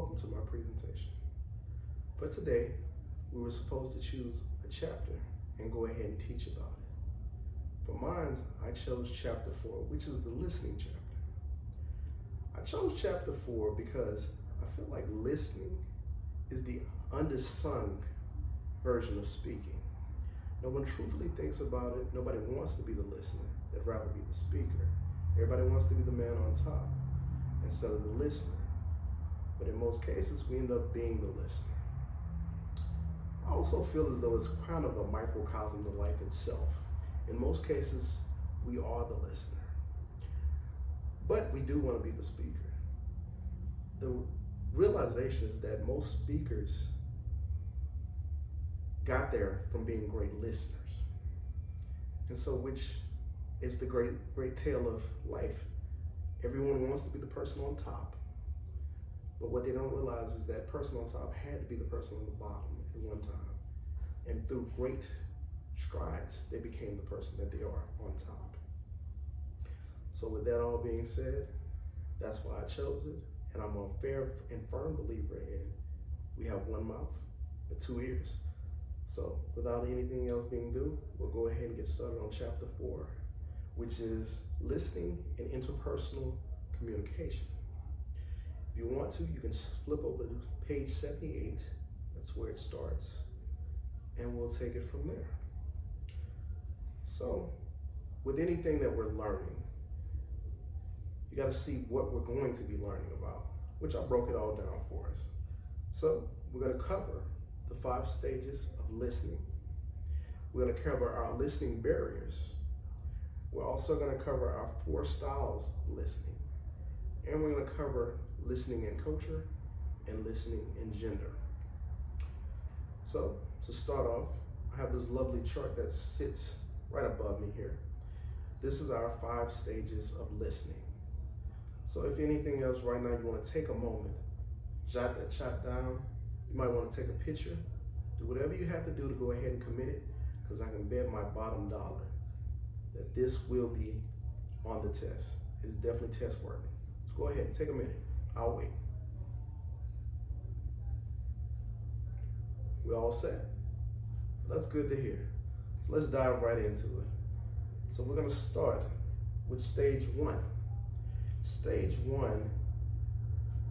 welcome to my presentation. For today, we were supposed to choose a chapter and go ahead and teach about it. For mine, I chose chapter 4, which is the listening chapter. I chose chapter 4 because I feel like listening is the undersung version of speaking. No one truthfully thinks about it. Nobody wants to be the listener. They'd rather be the speaker. Everybody wants to be the man on top instead of the listener. But in most cases, we end up being the listener. I also feel as though it's kind of a microcosm of life itself. In most cases, we are the listener. But we do want to be the speaker. The realization is that most speakers got there from being great listeners. And so, which is the great tale of life. Everyone wants to be the person on top. But what they don't realize is that person on top had to be the person on the bottom at one time. And through great strides, they became the person that they are on top. So with that all being said, that's why I chose it. And I'm a fair and firm believer in we have one mouth but two ears. So without anything else being due, we'll go ahead and get started on chapter 4, which is listening and interpersonal communication. If you want to, you can flip over to page 78. That's where it starts. And we'll take it from there. So with anything that we're learning, you got to see what we're going to be learning about, which I broke it all down for us. So we're going to cover the 5 stages of listening. We're going to cover our listening barriers. We're also going to cover our 4 styles of listening. And we're going to cover listening in culture and listening in gender. So to start off, I have this lovely chart that sits right above me here. This is our 5 stages of listening. So if anything else right now, you want to take a moment, jot that chart down. You might want to take a picture. Do whatever you have to do to go ahead and commit it, because I can bet my bottom dollar that this will be on the test. It is definitely test worthy. So go ahead and take a minute. I'll wait. We're all set. That's good to hear. So let's dive right into it. So we're going to start with stage 1. Stage 1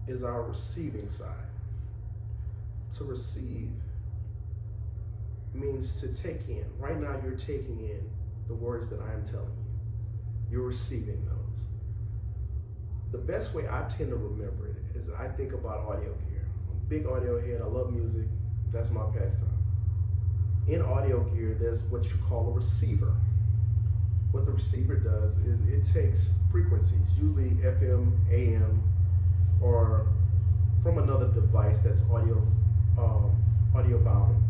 is our receiving side. To receive means to take in. Right now you're taking in the words that I am telling you. You're receiving those. The best way I tend to remember it is I think about audio gear. I'm a big audio head. I love music. That's my pastime. In audio gear, there's what you call a receiver. What the receiver does is it takes frequencies, usually FM, AM, or from another device that's audio bound,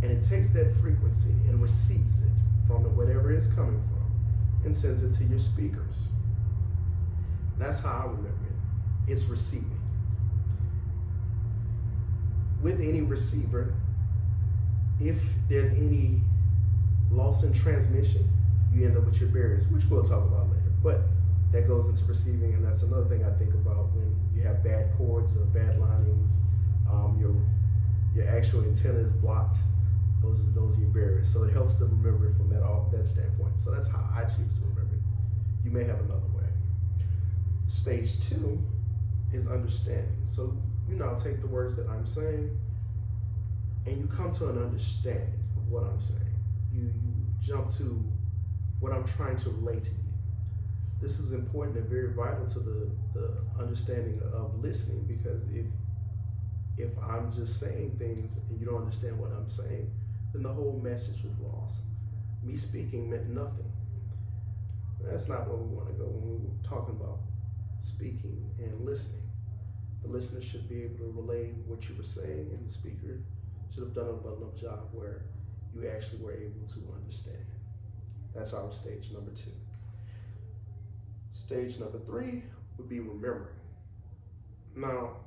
and it takes that frequency and receives it from whatever it's coming from and sends it to your speakers. That's how I remember it. It's receiving. With any receiver, if there's any loss in transmission, you end up with your barriers, which we'll talk about later. But that goes into receiving, and that's another thing I think about when you have bad chords or bad linings. Your actual antenna is blocked. Those are your barriers. So it helps to remember it from that standpoint. So that's how I choose to remember it. You may have another way. Stage 2 is understanding. So you now take the words that I'm saying, and you come to an understanding of what I'm saying. You jump to what I'm trying to relate to you. This is important and very vital to the understanding of listening, because if I'm just saying things and you don't understand what I'm saying, then the whole message was lost. Me speaking meant nothing. That's not where we want to go when we're talking about speaking and listening. The listener should be able to relay what you were saying, and the speaker should have done a well enough job where you actually were able to understand. That's our stage number 2. Stage number 3 would be remembering. Now,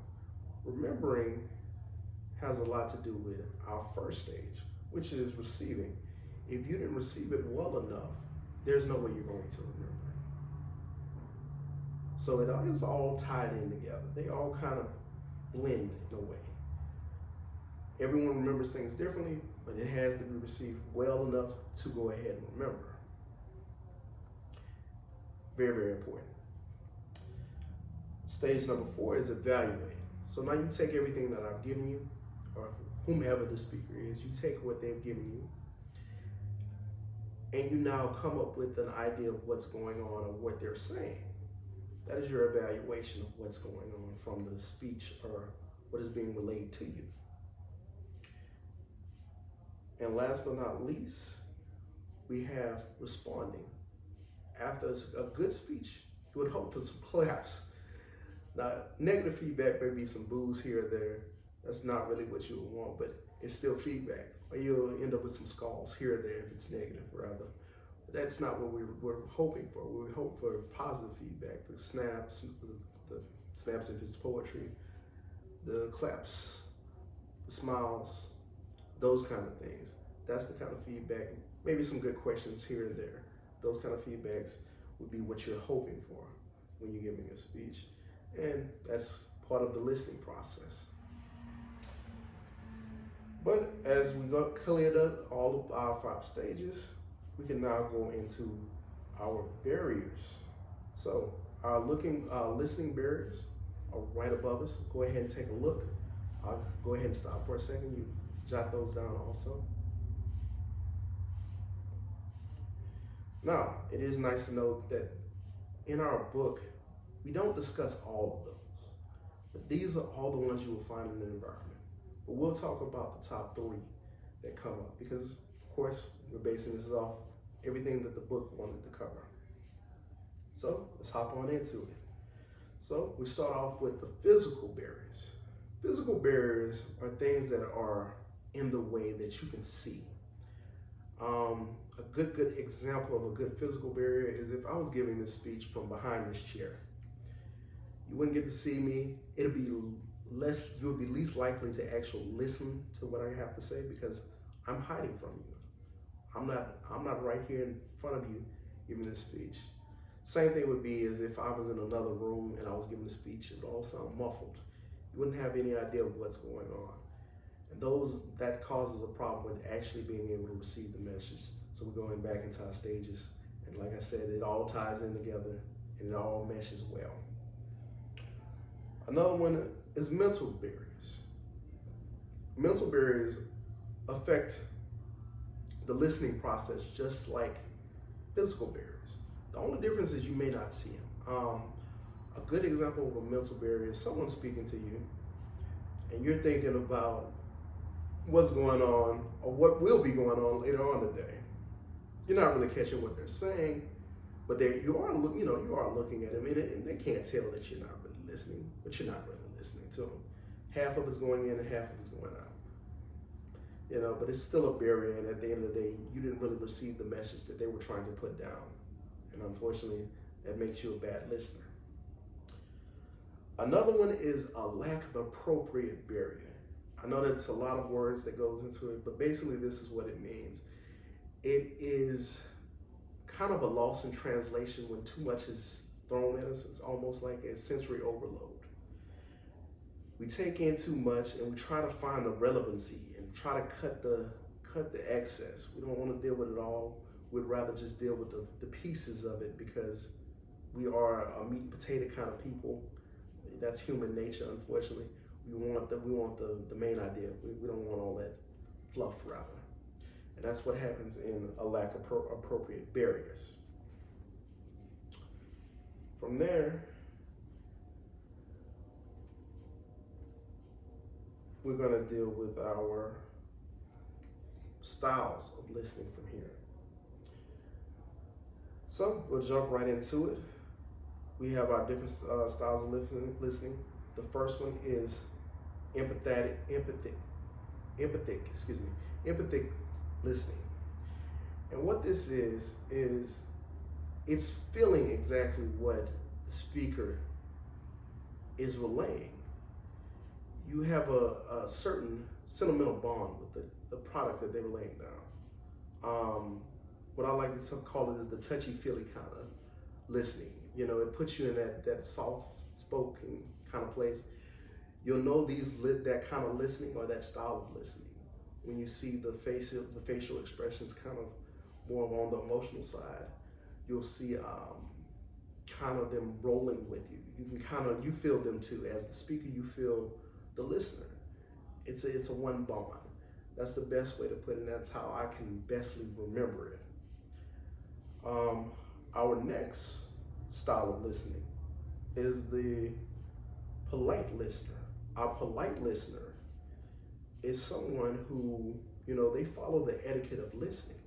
remembering has a lot to do with our first stage, which is receiving. If you didn't receive it well enough, there's no way you're going to remember. So it's all tied in together. They all kind of blend in a way. Everyone remembers things differently, but it has to be received well enough to go ahead and remember. Very, very important. Stage number 4 is evaluate. So now you take everything that I've given you, or whomever the speaker is, you take what they've given you, and you now come up with an idea of what's going on or what they're saying. That is your evaluation of what's going on from the speech or what is being relayed to you. And last but not least, we have responding. After a good speech, you would hope for some claps. Now, negative feedback may be some boos here or there. That's not really what you would want, but it's still feedback. Or you'll end up with some skulls here or there if it's negative, rather. But that's not what we're hoping for. We hope for positive feedback, the snaps if it's poetry, the claps, the smiles, those kind of things. That's the kind of feedback. Maybe some good questions here and there. Those kind of feedbacks would be what you're hoping for when you're giving a speech. And that's part of the listening process. But as we got cleared up all of our 5 stages, we can now go into our barriers. So our listening barriers are right above us. Go ahead and take a look. I'll go ahead and stop for a second. You jot those down also. Now, it is nice to note that in our book, we don't discuss all of those, but these are all the ones you will find in the environment. But we'll talk about the top 3 that come up because, of course, we're basing this off everything that the book wanted to cover. So let's hop on into it. So we start off with the physical barriers. Physical barriers are things that are in the way that you can see. A good example of a good physical barrier is if I was giving this speech from behind this chair. You wouldn't get to see me. You'll be least likely to actually listen to what I have to say because I'm hiding from you. I'm not right here in front of you giving this speech. Same thing would be as if I was in another room and I was giving a speech. It would all sound muffled. You wouldn't have any idea of what's going on. And that causes a problem with actually being able to receive the message. So we're going back into our stages. And like I said, it all ties in together and it all meshes well. Another one is mental barriers. Mental barriers affect the listening process just like physical barriers. The only difference is you may not see them. A good example of a mental barrier is someone speaking to you and you're thinking about what's going on or what will be going on later on today. You're not really catching what they're saying, but you are looking at them and they can't tell that you're not really listening, but you're not really listening to them. Half of it's going in and half of it's going out. But it's still a barrier, and at the end of the day, you didn't really receive the message that they were trying to put down. And unfortunately, that makes you a bad listener. Another one is a lack of appropriate barrier. I know that's a lot of words that goes into it, but basically this is what it means. It is kind of a loss in translation when too much is thrown at us. It's almost like a sensory overload. We take in too much and we try to find the relevancy and try to cut the excess. We don't want to deal with it all. We'd rather just deal with the pieces of it because we are a meat and potato kind of people. That's human nature, unfortunately. We want the main idea. We don't want all that fluff, rather. And that's what happens in a lack of appropriate barriers. From there, we're going to deal with our styles of listening from here. So we'll jump right into it. We have our different styles of listening. The first one is empathic listening. And what this is it's feeling exactly what the speaker is relaying. You have a certain sentimental bond with the product that they're laying down. What I like to call it is the touchy-feely kind of listening. It puts you in that soft-spoken kind of place. You'll know that kind of listening or that style of listening when you see the facial expressions kind of more on the emotional side. You'll see kind of them rolling with you. You feel them too. As the speaker, you feel the listener. It's a one bond. That's the best way to put it. That's how I can bestly remember it. Our next style of listening is the polite listener. Our polite listener is someone who, they follow the etiquette of listening.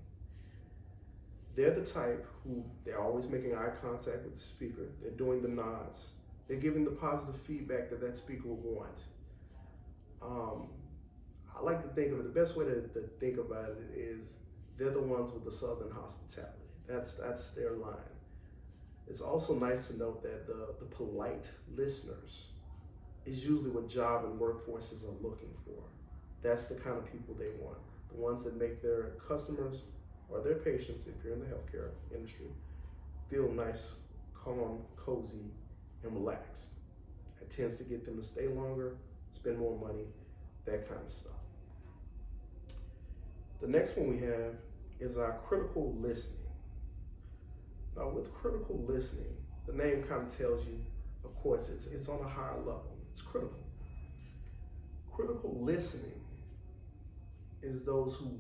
They're the type who they're always making eye contact with the speaker. They're doing the nods. They're giving the positive feedback that speaker would want. I like to think of it, the best way to think about it is they're the ones with the Southern hospitality. That's their line. It's also nice to note that the polite listeners is usually what job and workforces are looking for. That's the kind of people they want. The ones that make their customers or their patients, if you're in the healthcare industry, feel nice, calm, cozy, and relaxed. It tends to get them to stay longer, spend more money, that kind of stuff. The next one we have is our critical listening. Now, with critical listening, the name kind of tells you, of course, it's on a higher level. It's critical. Critical listening is those who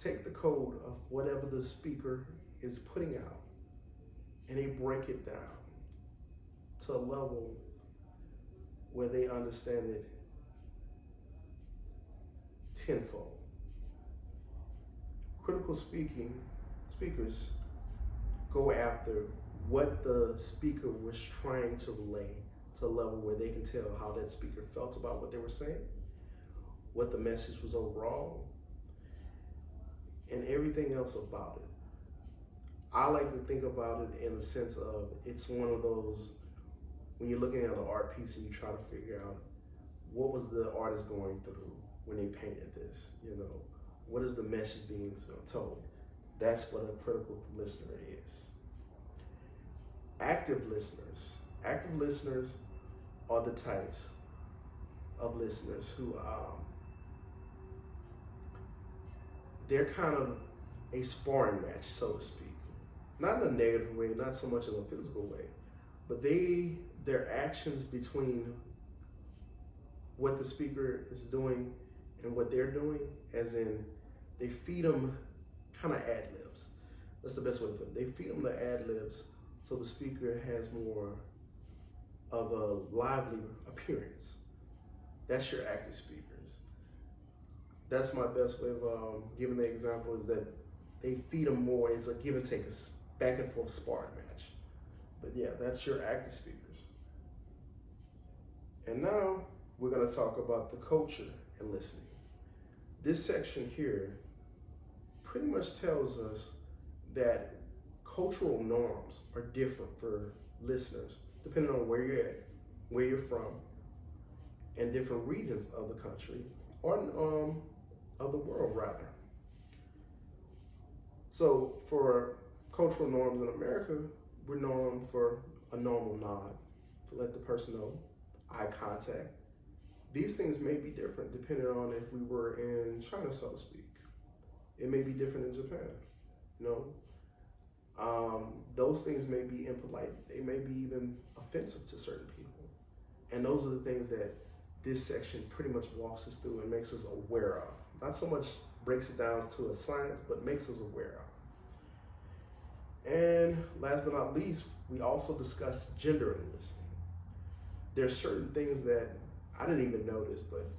take the code of whatever the speaker is putting out and they break it down to a level where they understand it tenfold. Critical speakers go after what the speaker was trying to relay to a level where they can tell how that speaker felt about what they were saying, what the message was overall, and everything else about it. I like to think about it in the sense of it's one of those, when you're looking at an art piece and you try to figure out what was the artist going through when they painted this, what is the message being told? That's what a critical listener is. Active listeners are the types of listeners who they're kind of a sparring match, so to speak. Not in a negative way, not so much in a physical way, but their actions between what the speaker is doing and what they're doing, as in they feed them kind of ad-libs. That's the best way to put it. They feed them the ad-libs so the speaker has more of a lively appearance. That's your active speakers. That's my best way of giving the example, is that they feed them more. It's a give and take, a back and forth sparring match. But yeah, that's your active speakers. And now we're going to talk about the culture and listening. This section here pretty much tells us that cultural norms are different for listeners depending on where you're at, where you're from, and different regions of the country, or of the world rather. So for cultural norms in America, we're known for a normal nod to let the person know, eye contact. These things may be different depending on if we were in China, so to speak. It may be different in Japan, those things may be impolite. They may be even offensive to certain people. And those are the things that this section pretty much walks us through and makes us aware of. Not so much breaks it down to a science, but makes us aware of. And last but not least, we also discussed gender in listening. There's certain things that I didn't even notice, but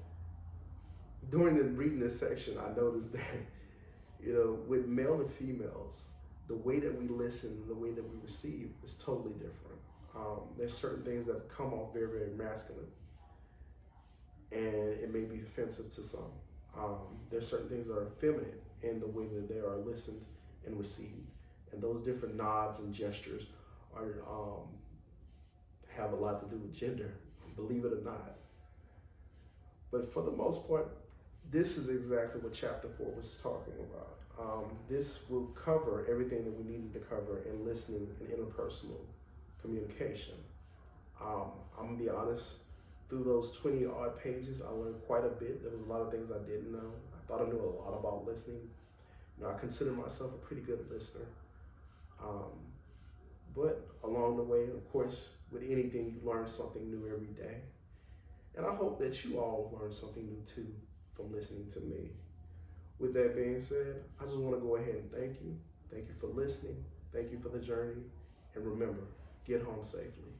during reading this section, I noticed that, with male and females, the way that we listen, the way that we receive is totally different. There's certain things that come off very, very masculine, and it may be offensive to some. There's certain things that are feminine in the way that they are listened and received, and those different nods and gestures have a lot to do with gender, believe it or not. But for the most part, this is exactly what chapter 4 was talking about. This will cover everything that we needed to cover in listening and interpersonal communication. I'm gonna be honest, Through those 20 odd pages, I learned quite a bit. There was a lot of things I didn't know. I thought I knew a lot about listening. I consider myself a pretty good listener. But along the way, of course, with anything, you learn something new every day. And I hope that you all learn something new too from listening to me. With that being said, I just want to go ahead and thank you. Thank you for listening. Thank you for the journey. And remember, get home safely.